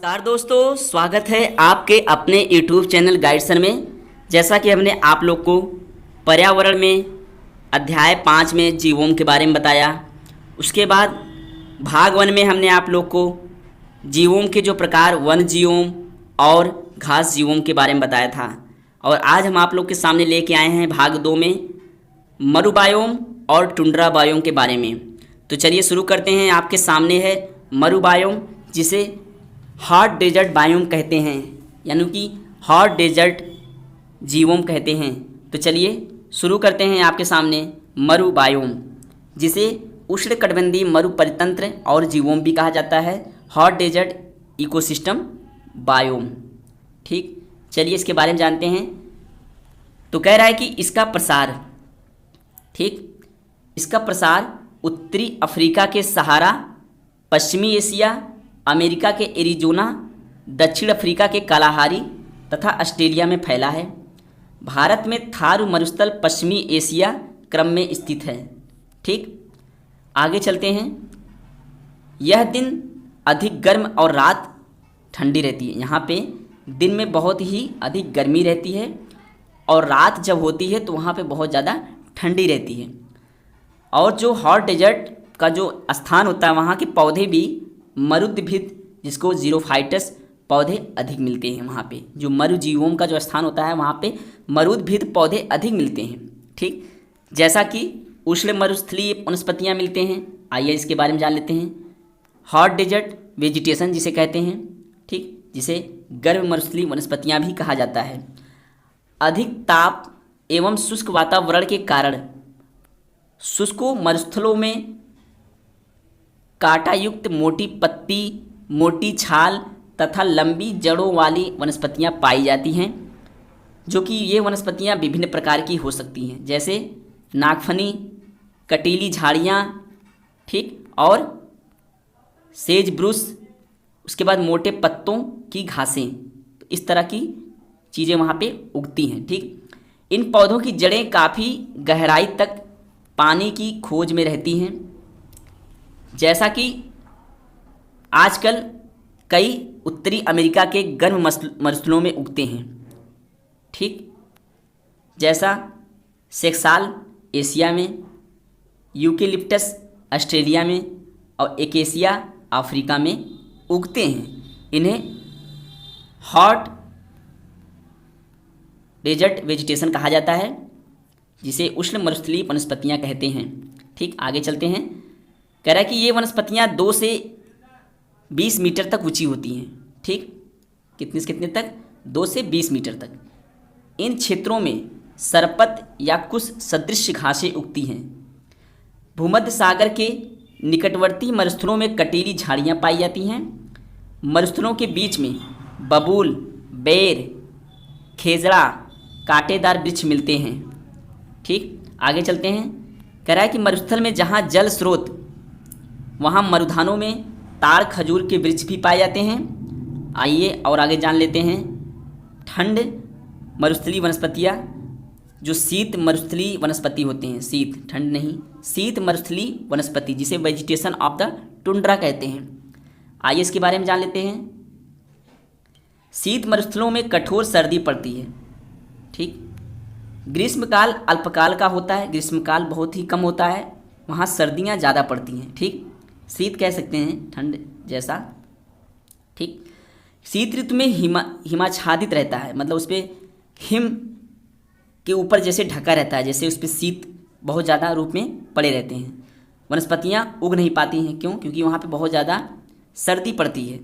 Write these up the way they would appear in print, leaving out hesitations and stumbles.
नमस्कार दोस्तों, स्वागत है आपके अपने YouTube चैनल गाइडसन में। जैसा कि हमने आप लोग को पर्यावरण में अध्याय 5 में जीवों के बारे में बताया, उसके बाद भाग 1 में हमने आप लोग को जीवों के जो प्रकार वन जीवों और घास जीवों के बारे में बताया था। और आज हम आप लोग के सामने लेके आए हैं भाग 2 में मरुबायोम और टुंड्रा बायोम के बारे में। तो चलिए शुरू करते हैं। आपके सामने है मरुबायोम, जिसे हॉट डेजर्ट बायोम कहते हैं, यानी कि हॉट डेजर्ट जीवोम कहते हैं। तो चलिए शुरू करते हैं। आपके सामने मरुबायोम, जिसे उष्णकटिबंधीय मरु परितंत्र और जीवोम भी कहा जाता है, हॉट डेजर्ट इकोसिस्टम बायोम। ठीक, चलिए इसके बारे में जानते हैं। तो कह रहा है कि इसका प्रसार, ठीक, इसका प्रसार उत्तरी अफ्रीका के सहारा, पश्चिमी एशिया, अमेरिका के एरिजोना, दक्षिण अफ्रीका के कालाहारी तथा ऑस्ट्रेलिया में फैला है। भारत में थारू मरुस्थल पश्चिमी एशिया क्रम में स्थित है। ठीक, आगे चलते हैं। यह दिन अधिक गर्म और रात ठंडी रहती है। यहाँ पे दिन में बहुत ही अधिक गर्मी रहती है और रात जब होती है तो वहाँ पे बहुत ज़्यादा ठंडी रहती है। और जो हॉट डेजर्ट का जो स्थान होता है, वहाँ के पौधे भी मरुद्भिद, जिसको जीरोफाइटस पौधे अधिक मिलते हैं। वहाँ पे जो मरुजीवों का जो स्थान होता है, वहाँ पे मरुद्भिद पौधे अधिक मिलते हैं। ठीक, जैसा कि उष्ण मरुस्थलीय वनस्पतियाँ मिलते हैं। आइए इसके बारे में जान लेते हैं। हॉट डेजर्ट वेजिटेशन जिसे कहते हैं, ठीक, जिसे गर्म मरुस्थलीय वनस्पतियाँ भी कहा जाता है। अधिक ताप एवं शुष्क वातावरण के कारण शुष्क मरुस्थलों में कांटायुक्त मोटी पत्ती, मोटी छाल तथा लंबी जड़ों वाली वनस्पतियां पाई जाती हैं, जो कि ये वनस्पतियां विभिन्न प्रकार की हो सकती हैं, जैसे नागफनी, कटीली झाड़ियाँ, ठीक, और सेज ब्रुश, उसके बाद मोटे पत्तों की घासें। तो इस तरह की चीज़ें वहाँ पे उगती हैं। ठीक, इन पौधों की जड़ें काफ़ी गहराई तक पानी की खोज में रहती हैं, जैसा कि आजकल कई उत्तरी अमेरिका के गर्म मरुस्थलों में उगते हैं। ठीक, जैसा सेक्साल एशिया में, यूकेलिप्टस ऑस्ट्रेलिया में और एकेसिया अफ्रीका में उगते हैं। इन्हें हॉट डेजर्ट वेजिटेशन कहा जाता है, जिसे उष्ण मरुस्थलीय वनस्पतियाँ कहते हैं। ठीक, आगे चलते हैं। कह रहा है कि ये वनस्पतियाँ 2 से 20 मीटर तक ऊंची होती हैं। ठीक, कितने से कितने तक? 2 से 20 मीटर तक। इन क्षेत्रों में सरपत या कुछ सदृश घासें उगती हैं। भूमध्य सागर के निकटवर्ती मरुस्थलों में कटीली झाड़ियाँ पाई जाती हैं। मरुस्थलों के बीच में बबूल, बेर, खेजड़ा, कांटेदार वृक्ष मिलते हैं। ठीक, आगे चलते हैं। कह रहा है कि मरुस्थल में जहाँ जल स्रोत, वहाँ मरुधानों में ताड़ खजूर के वृक्ष भी पाए जाते हैं। आइए और आगे जान लेते हैं। ठंड मरुस्थलीय वनस्पतियाँ, जो शीत मरुस्थलीय वनस्पति होते हैं, शीत, ठंड नहीं, शीत मरुस्थलीय वनस्पति, जिसे वेजिटेशन ऑफ द टुंड्रा कहते हैं। आइए इसके बारे में जान लेते हैं। शीत मरुस्थलों में कठोर सर्दी पड़ती है। ठीक, ग्रीष्मकाल अल्पकाल का होता है, ग्रीष्मकाल बहुत ही कम होता है, वहाँ सर्दियाँ ज़्यादा पड़ती हैं। ठीक, शीत कह सकते हैं, ठंड जैसा। ठीक, शीत ऋतु में हिमाच्छादित रहता है, मतलब उस पर हिम के ऊपर जैसे ढका रहता है, जैसे उस पर शीत बहुत ज़्यादा रूप में पड़े रहते हैं। वनस्पतियाँ उग नहीं पाती हैं। क्यों? क्योंकि वहाँ पे बहुत ज़्यादा सर्दी पड़ती है।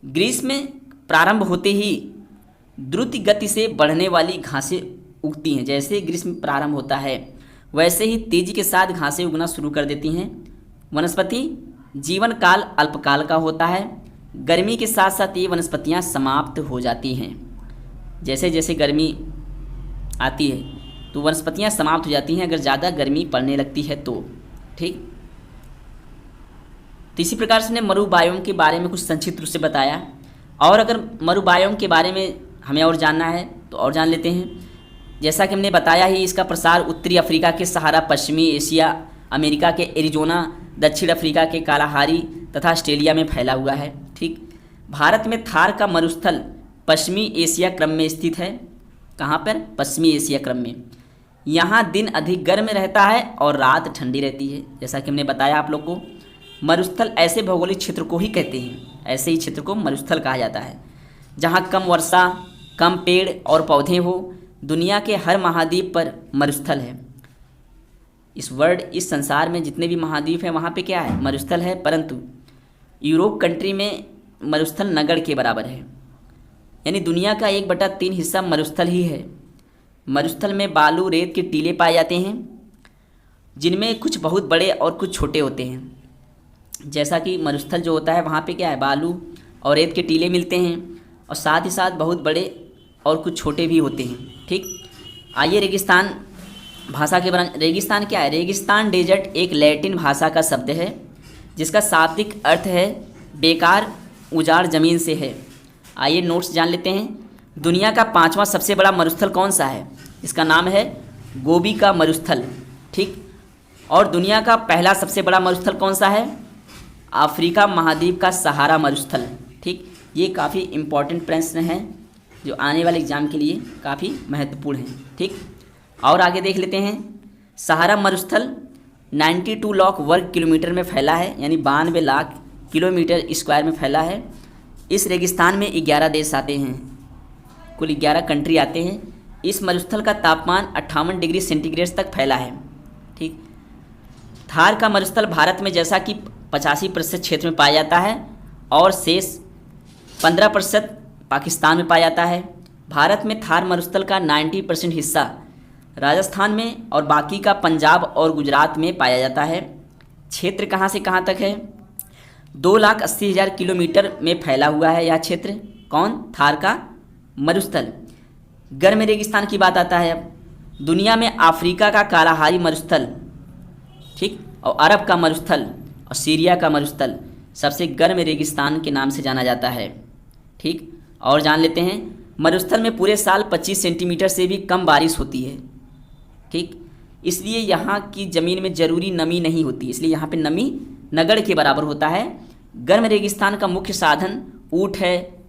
ग्रीष्म में प्रारंभ होते ही द्रुत गति से बढ़ने वाली घासें उगती हैं। जैसे ग्रीष्म प्रारंभ होता है, वैसे ही तेजी के साथ घासें उगना शुरू कर देती हैं। वनस्पति जीवन काल अल्पकाल का होता है। गर्मी के साथ साथ ये वनस्पतियाँ समाप्त हो जाती हैं। जैसे जैसे गर्मी आती है तो वनस्पतियाँ समाप्त हो जाती हैं, अगर ज़्यादा गर्मी पड़ने लगती है तो। ठीक, तो इसी प्रकार से हमने मरुबायोम के बारे में कुछ संक्षिप्त रूप से बताया। और अगर मरुबायोम के बारे में हमें और जानना है तो और जान लेते हैं। जैसा कि हमने बताया ही, इसका प्रसार उत्तरी अफ्रीका के सहारा, पश्चिमी एशिया, अमेरिका के एरिजोना, दक्षिण अफ्रीका के कालाहारी तथा ऑस्ट्रेलिया में फैला हुआ है। ठीक, भारत में थार का मरुस्थल पश्चिमी एशिया क्रम में स्थित है। कहाँ पर? पश्चिमी एशिया क्रम में। यहाँ दिन अधिक गर्म रहता है और रात ठंडी रहती है। जैसा कि हमने बताया आप लोग को, मरुस्थल ऐसे भौगोलिक क्षेत्र को ही कहते हैं, ऐसे ही क्षेत्र को मरुस्थल कहा जाता है जहाँ कम वर्षा, कम पेड़ और पौधे हो। दुनिया के हर महाद्वीप पर मरुस्थल है। इस संसार में जितने भी महाद्वीप हैं वहाँ पे क्या है? मरुस्थल है। परंतु यूरोप कंट्री में मरुस्थल नगड़ के बराबर है, यानी दुनिया का 1/3 हिस्सा मरुस्थल ही है। मरुस्थल में बालू रेत के टीले पाए जाते हैं, जिनमें कुछ बहुत बड़े और कुछ छोटे होते हैं। जैसा कि मरुस्थल जो होता है वहाँ पे क्या है? बालू और रेत के टीले मिलते हैं, और साथ ही साथ बहुत बड़े और कुछ छोटे भी होते हैं। ठीक, आइए रेगिस्तान भाषा के बारे में। रेगिस्तान क्या है? रेगिस्तान डेजर्ट एक लैटिन भाषा का शब्द है जिसका शाब्दिक अर्थ है बेकार, उजाड़ ज़मीन से है। आइए नोट्स जान लेते हैं। दुनिया का 5वां सबसे बड़ा मरुस्थल कौन सा है? इसका नाम है गोबी का मरुस्थल। ठीक, और दुनिया का पहला सबसे बड़ा मरुस्थल कौन सा है? अफ्रीका महाद्वीप का सहारा मरुस्थल। ठीक, ये काफ़ी इम्पॉर्टेंट प्रश्न हैं जो आने वाले एग्जाम के लिए काफ़ी महत्वपूर्ण हैं। ठीक, और आगे देख लेते हैं। सहारा मरुस्थल 92 लाख वर्ग किलोमीटर में फैला है, यानी 92 लाख किलोमीटर स्क्वायर में फैला है। इस रेगिस्तान में 11 देश आते हैं, कुल 11 कंट्री आते हैं। इस मरुस्थल का तापमान 58 डिग्री सेंटीग्रेड तक फैला है। ठीक, थार का मरुस्थल भारत में जैसा कि 85% क्षेत्र में पाया जाता है और शेष 15% पाकिस्तान में पाया जाता है। भारत में थार मरुस्थल का 90% हिस्सा राजस्थान में और बाकी का पंजाब और गुजरात में पाया जाता है। क्षेत्र कहाँ से कहाँ तक है? 2,80,000 किलोमीटर में फैला हुआ है यह क्षेत्र। कौन? थार का मरुस्थल। गर्म रेगिस्तान की बात आता है अब। दुनिया में अफ्रीका का कालाहारी मरुस्थल, ठीक, और अरब का मरुस्थल और सीरिया का मरुस्थल सबसे गर्म रेगिस्तान के नाम से जाना जाता है। ठीक, और जान लेते हैं मरुस्थल में पूरे साल 25 सेंटीमीटर से भी कम बारिश होती है। ठीक, इसलिए यहाँ की ज़मीन में ज़रूरी नमी नहीं होती, इसलिए यहाँ पे नमी नगड़ के बराबर होता है। गर्म रेगिस्तान का मुख्य साधन ऊँट है,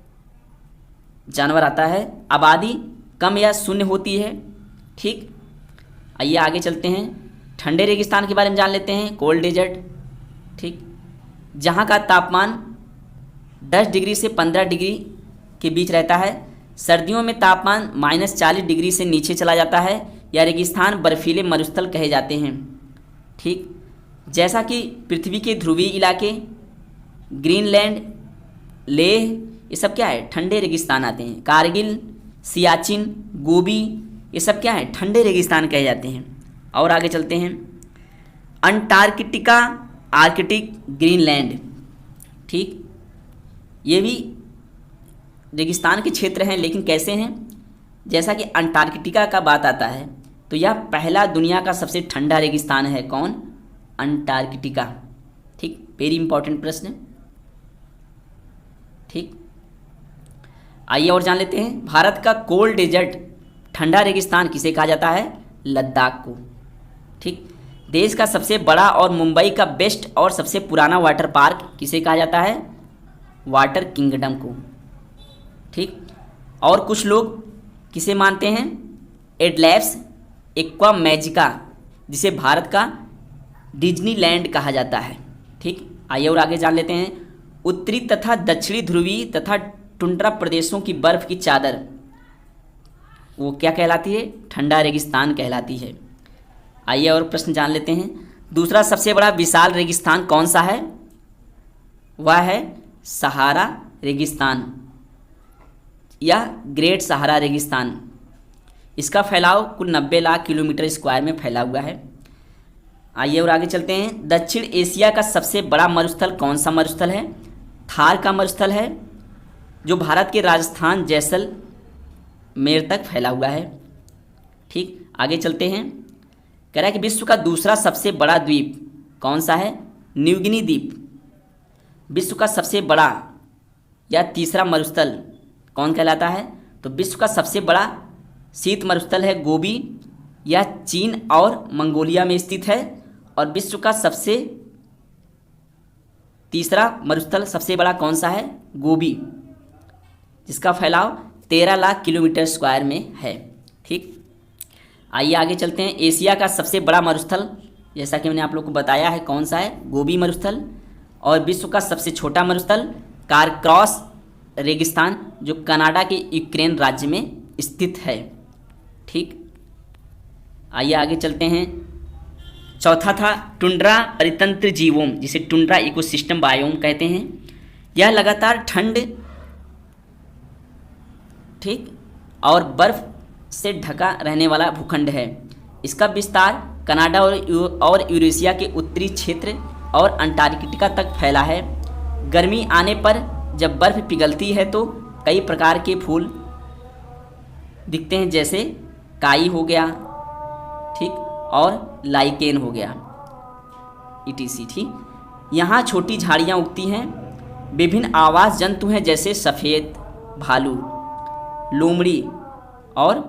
जानवर आता है। आबादी कम या शून्य होती है। ठीक, आइए आगे चलते हैं। ठंडे रेगिस्तान के बारे में जान लेते हैं। कोल्ड डेजर्ट, ठीक, जहाँ का तापमान 10 डिग्री से 15 डिग्री के बीच रहता है। सर्दियों में तापमान -40 डिग्री से नीचे चला जाता है। या रेगिस्तान बर्फीले मरुस्थल कहे जाते हैं। ठीक, जैसा कि पृथ्वी के ध्रुवीय इलाके, ग्रीनलैंड, लेह, ये सब क्या है? ठंडे रेगिस्तान आते हैं। कारगिल, सियाचिन, गोबी, ये सब क्या है? ठंडे रेगिस्तान कहे जाते हैं। और आगे चलते हैं। अंटार्कटिका, आर्कटिक, ग्रीनलैंड, ठीक, ये भी रेगिस्तान के क्षेत्र हैं, लेकिन कैसे हैं? जैसा कि अंटार्कटिका का बात आता है तो यह पहला दुनिया का सबसे ठंडा रेगिस्तान है। कौन? अंटार्कटिका। ठीक, वेरी इंपॉर्टेंट प्रश्न। ठीक, आइए और जान लेते हैं। भारत का कोल्ड डेजर्ट ठंडा रेगिस्तान किसे कहा जाता है? लद्दाख को। ठीक, देश का सबसे बड़ा और मुंबई का बेस्ट और सबसे पुराना वाटर पार्क किसे कहा जाता है? वाटर किंगडम को। ठीक, और कुछ लोग किसे मानते हैं? एडलैब्स एक्वा मैजिका, जिसे भारत का डिज्नीलैंड कहा जाता है। ठीक, आइए और आगे जान लेते हैं। उत्तरी तथा दक्षिणी ध्रुवीय तथा टुंड्रा प्रदेशों की बर्फ़ की चादर वो क्या कहलाती है? ठंडा रेगिस्तान कहलाती है। आइए और प्रश्न जान लेते हैं। दूसरा सबसे बड़ा विशाल रेगिस्तान कौन सा है? वह है सहारा रेगिस्तान या ग्रेट सहारा रेगिस्तान। इसका फैलाव कुल 90 लाख किलोमीटर स्क्वायर में फैला हुआ है। आइए और आगे चलते हैं। दक्षिण एशिया का सबसे बड़ा मरुस्थल कौन सा मरुस्थल है? थार का मरुस्थल है, जो भारत के राजस्थान जैसलमेर तक फैला हुआ है। ठीक, आगे चलते हैं। कह रहा है कि विश्व का दूसरा सबसे बड़ा द्वीप कौन सा है? न्यूगिनी द्वीप। विश्व का सबसे बड़ा या तीसरा मरुस्थल कौन कहलाता है? तो विश्व का सबसे बड़ा शीत मरुस्थल है गोबी, यह चीन और मंगोलिया में स्थित है। और विश्व का सबसे तीसरा मरुस्थल सबसे बड़ा कौन सा है? गोबी, जिसका फैलाव 13 लाख किलोमीटर स्क्वायर में है। ठीक, आइए आगे चलते हैं। एशिया का सबसे बड़ा मरुस्थल, जैसा कि मैंने आप लोग को बताया है, कौन सा है? गोबी मरुस्थल। और विश्व का सबसे छोटा मरुस्थल कारक्रॉस रेगिस्तान, जो कनाडा के यूक्रेन राज्य में स्थित है। ठीक, आइए आगे चलते हैं। चौथा था टुंड्रा परितंत्र जीवोम, जिसे टुंड्रा इकोसिस्टम बायोम कहते हैं। यह लगातार ठंड, ठीक, और बर्फ से ढका रहने वाला भूखंड है। इसका विस्तार कनाडा और यूरेशिया के उत्तरी क्षेत्र और अंटार्कटिका तक फैला है। गर्मी आने पर जब बर्फ पिघलती है तो कई प्रकार के फूल दिखते हैं, जैसे काई हो गया, ठीक, और लाइकेन हो गया, etc। ठीक, यहाँ छोटी झाड़ियाँ उगती हैं। विभिन्न आवास जंतु हैं, जैसे सफ़ेद भालू, लोमड़ी और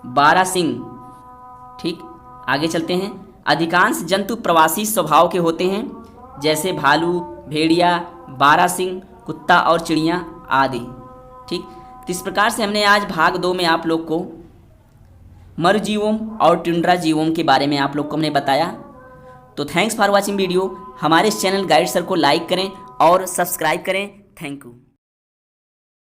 बारहसिंग। ठीक, आगे चलते हैं। अधिकांश जंतु प्रवासी स्वभाव के होते हैं, जैसे भालू, भेड़िया, बारहसिंग, कुत्ता और चिड़िया आदि। ठीक, तो इस प्रकार से हमने आज भाग 2 में आप लोग को मरुजीवोम और टुंड्रा जीवोम के बारे में आप लोग को हमने बताया। तो थैंक्स फॉर वॉचिंग वीडियो। हमारे इस चैनल गाइड सर को लाइक करें और सब्सक्राइब करें। Thank you.